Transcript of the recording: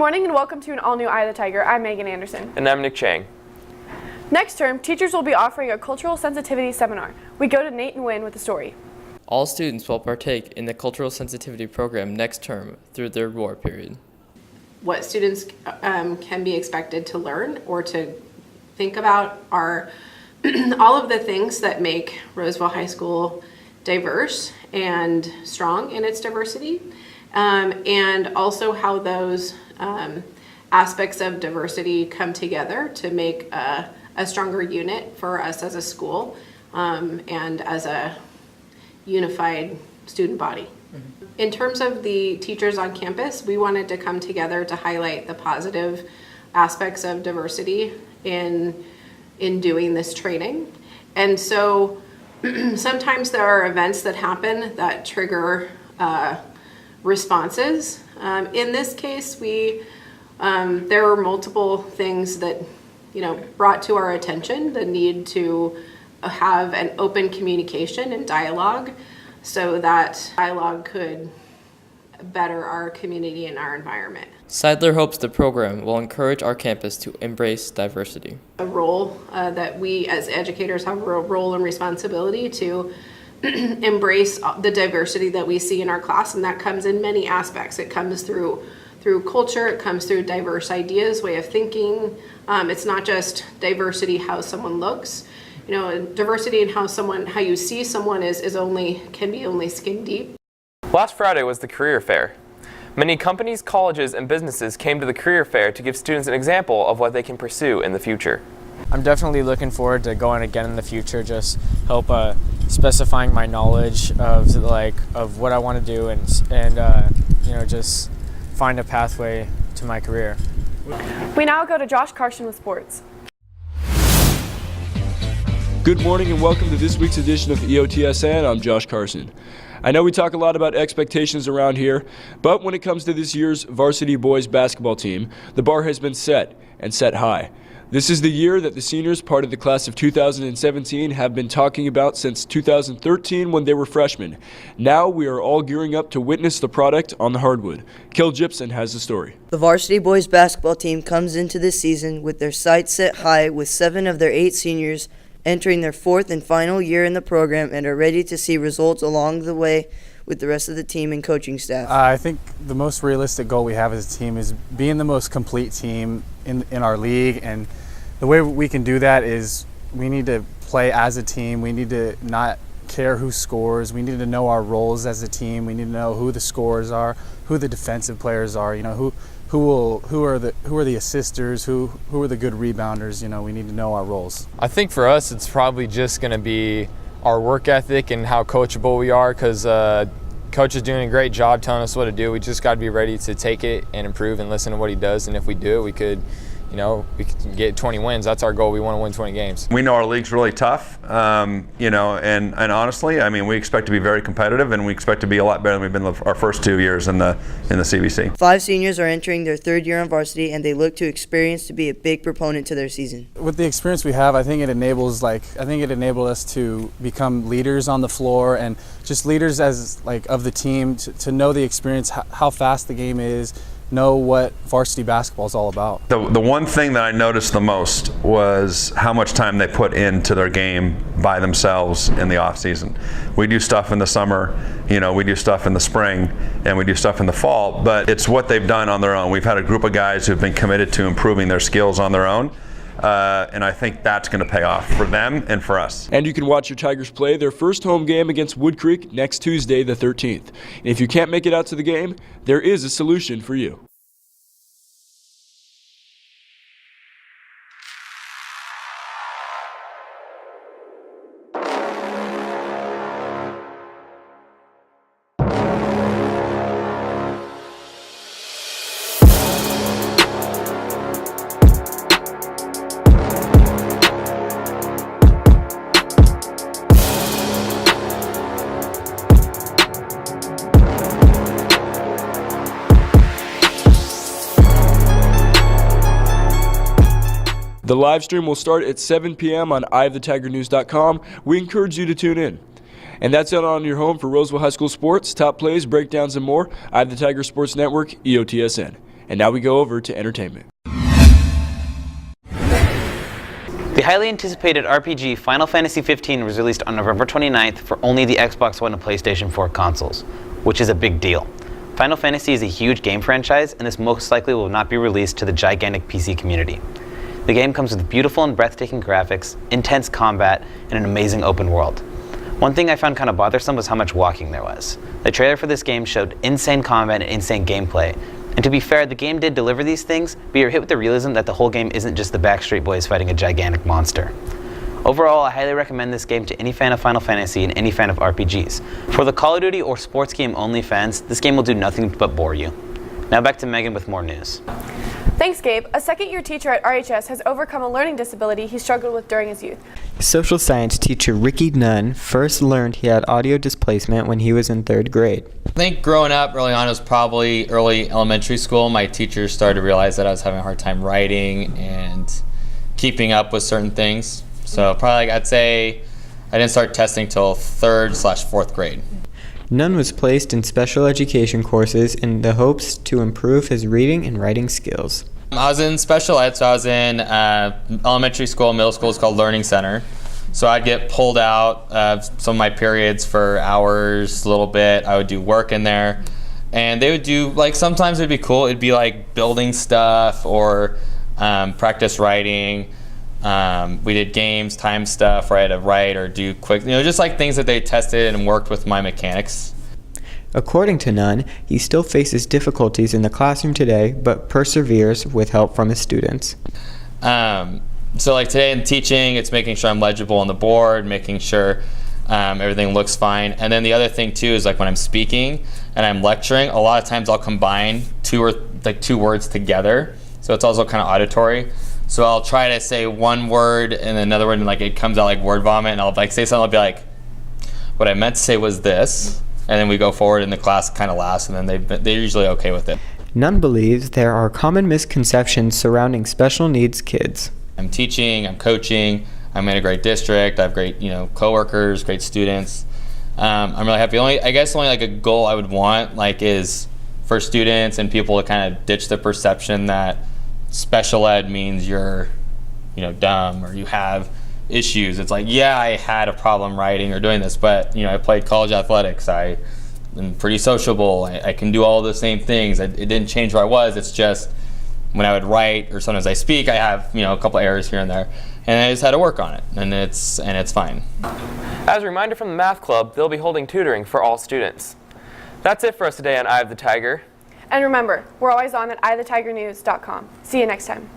morning and welcome to an all-new Eye of the Tiger. I'm Megan Anderson. And I'm Nick Chang. Next term, teachers will be offering a cultural sensitivity seminar. We go to Nate and Wynn with the story. All students will partake in the cultural sensitivity program next term through their war period. What students can be expected to learn or to think about are all of the things that make Roseville High School diverse and strong in its diversity, and also how those aspects of diversity come together to make a stronger unit for us as a school and as a unified student body. In terms of the teachers on campus, we wanted to come together to highlight the positive aspects of diversity in doing this training. And so sometimes there are events that happen that trigger responses. In this case, there were multiple things that brought to our attention the need to have an open communication and dialogue so that dialogue could better our community and our environment. Seidler hopes the program will encourage our campus to embrace diversity. A role that we as educators have a role and responsibility to embrace the diversity that we see in our class, and that comes in many aspects. It comes through culture, it comes through diverse ideas, way of thinking. It's not just diversity how someone looks. Diversity in how you see someone can be only skin deep. Last Friday was the career fair. Many companies, colleges, and businesses came to the career fair to give students an example of what they can pursue in the future. I'm definitely looking forward to going again in the future, just help specifying my knowledge of what I want to do and just find a pathway to my career. We now go to Josh Carson with sports. Good morning and welcome to this week's edition of EOTSN. I'm Josh Carson. I know we talk a lot about expectations around here, but when it comes to this year's varsity boys basketball team, the bar has been set, and set high. This is the year that the seniors, part of the class of 2017, have been talking about since 2013 when they were freshmen. Now we are all gearing up to witness the product on the hardwood. Kel Gibson has the story. The varsity boys basketball team comes into this season with their sights set high, with 7 of their 8 seniors entering their 4th and final year in the program and are ready to see results along the way with the rest of the team and coaching staff. I think the most realistic goal we have as a team is being the most complete team in our league, and the way we can do that is we need to play as a team. We need to not care who scores. We need to know our roles as a team. We need to know who the scorers are, who the defensive players are, who are the assisters, who are the good rebounders. We need to know our roles. I think for us it's probably just going to be our work ethic and how coachable we are, because coach is doing a great job telling us what to do. We just got to be ready to take it and improve and listen to what he does, and if we do it, we could get 20 wins. That's our goal. We want to win 20 games. We know our league's really tough, and honestly, we expect to be very competitive, and we expect to be a lot better than we've been our first 2 years in the CVC. 5 seniors are entering their 3rd year on varsity, and they look to experience to be a big proponent to their season. With the experience we have, I think it enabled us to become leaders on the floor and just leaders of the team to know the experience, how fast the game is, know what varsity basketball is all about. The one thing that I noticed the most was how much time they put into their game by themselves in the off season. We do stuff in the summer, we do stuff in the spring, and we do stuff in the fall, but it's what they've done on their own. We've had a group of guys who've been committed to improving their skills on their own. And I think that's going to pay off for them and for us. And you can watch your Tigers play their first home game against Wood Creek next Tuesday, the 13th. And if you can't make it out to the game, there is a solution for you. The live stream will start at 7 p.m. on eyeofthetigernews.com. We encourage you to tune in. And that's it on your home for Roseville High School sports, top plays, breakdowns, and more. Eye of the Tiger Sports Network, EOTSN. And now we go over to entertainment. The highly anticipated RPG Final Fantasy XV was released on November 29th for only the Xbox One and PlayStation 4 consoles, which is a big deal. Final Fantasy is a huge game franchise, and this most likely will not be released to the gigantic PC community. The game comes with beautiful and breathtaking graphics, intense combat, and an amazing open world. One thing I found kind of bothersome was how much walking there was. The trailer for this game showed insane combat and insane gameplay. And to be fair, the game did deliver these things, but you're hit with the realism that the whole game isn't just the Backstreet Boys fighting a gigantic monster. Overall, I highly recommend this game to any fan of Final Fantasy and any fan of RPGs. For the Call of Duty or sports game only fans, this game will do nothing but bore you. Now back to Megan with more news. Thanks, Gabe. A second-year teacher at RHS has overcome a learning disability he struggled with during his youth. Social science teacher Ricky Nunn first learned he had audio displacement when he was in 3rd grade. I think growing up early on, it was probably early elementary school. My teachers started to realize that I was having a hard time writing and keeping up with certain things. So probably I'd say I didn't start testing till 3rd/4th grade. Nunn was placed in special education courses in the hopes to improve his reading and writing skills. I was in special ed, so I was in elementary school, middle school. It's called Learning Center. So I'd get pulled out some of my periods for hours, a little bit. I would do work in there. And they would do, like, sometimes it'd be cool. It'd be like building stuff or practice writing. We did games, time stuff where I had to write or do quick, just like things that they tested and worked with my mechanics. According to Nunn, he still faces difficulties in the classroom today, but perseveres with help from his students. So like today in teaching, it's making sure I'm legible on the board, making sure everything looks fine. And then the other thing too is like when I'm speaking and I'm lecturing, a lot of times I'll combine two words together. So it's also kind of auditory. So I'll try to say one word and another word and like it comes out like word vomit, and I'll like say something, I'll be like, what I meant to say was this. And then we go forward and the class kind of laughs, and then they're usually okay with it. Nunn believes there are common misconceptions surrounding special needs kids. I'm teaching, I'm coaching, I'm in a great district, I have great, coworkers, great students. I'm really happy. I guess only like a goal I would want is for students and people to kind of ditch the perception that special ed means you're, dumb or you have issues. It's like, yeah, I had a problem writing or doing this, but I played college athletics. I am pretty sociable. I can do all the same things. It didn't change where I was. It's just when I would write or sometimes I speak, I have a couple errors here and there, and I just had to work on it, and it's fine. As a reminder from the Math Club, they'll be holding tutoring for all students. That's it for us today on Eye of the Tiger. And remember, we're always on at eyeofthetigernews.com. See you next time.